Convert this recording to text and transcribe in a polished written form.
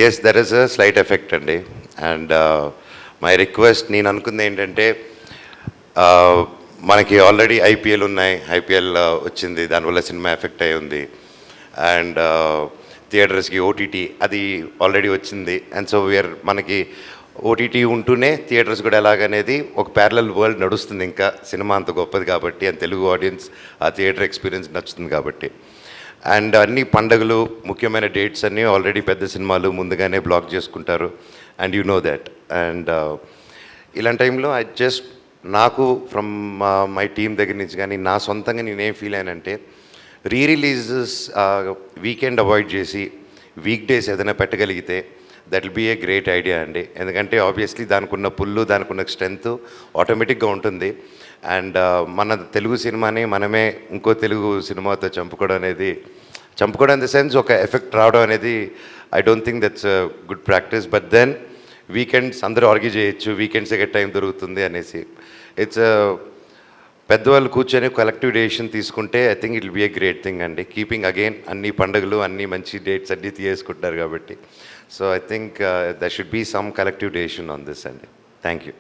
Yes there is a slight effect అండి. And my request, నేను అనుకుంది ఏంటంటే మనకి ఆల్రెడీ ఐపీఎల్ ఉన్నాయి, ఐపీఎల్ వచ్చింది, దానివల్ల సినిమా ఎఫెక్ట్ అయి ఉంది. అండ్ థియేటర్స్కి ఓటీటీ అది ఆల్రెడీ వచ్చింది. అండ్ సో వీఆర్ మనకి ఓటీటీ ఉంటూనే థియేటర్స్ కూడా ఎలాగనేది ఒక ప్యారలల్ వరల్డ్ నడుస్తుంది. ఇంకా సినిమా అంత గొప్పది కాబట్టి, అండ్ తెలుగు ఆడియన్స్ ఆ థియేటర్ ఎక్స్పీరియన్స్ నచ్చుతుంది కాబట్టి. అండ్ అన్ని పండుగలు, ముఖ్యమైన డేట్స్ అన్నీ ఆల్రెడీ పెద్ద సినిమాలు ముందుగానే బ్లాక్ చేసుకుంటారు. And you know that. And ఇలాంటి టైంలో ఐ జస్ట్, నాకు ఫ్రమ్ మై టీమ్ దగ్గర నుంచి కానీ నా సొంతంగా నేనేం ఫీల్ అయ్యానంటే, రీ రిలీజెస్ వీకెండ్ అవాయిడ్ చేసి వీక్ డేస్ ఏదైనా పెట్టగలిగితే that will be a great idea అండి. ఎందుకంటే ఆబ్వియస్లీ దానికి ఉన్న పుల్లు, దానికి ఉన్న స్ట్రెంత్ ఆటోమేటిక్గా ఉంటుంది. అండ్ మన తెలుగు సినిమాని మనమే ఇంకో తెలుగు సినిమాతో చంపుకోవడం ఇన్ ద సెన్స్ ఒక ఎఫెక్ట్ రావడం అనేది I don't think that's good practice. But then weekends అందరూ ఆర్గ్యూ చేయొచ్చు, వీకెండ్స్ ఎక్కడ టైం దొరుకుతుంది అనేసి. ఇట్స్ పెద్దవాళ్ళు కూర్చొని కలెక్టివ్ డెసిషన్ తీసుకుంటే I think it will be a great thing అండి. కీపింగ్ అగైన్ అన్ని పండుగలు, అన్ని మంచి డేట్స్ అన్నీ తీసుకుంటారు కాబట్టి. So I think there should be some collective decision on this అండి. Thank you.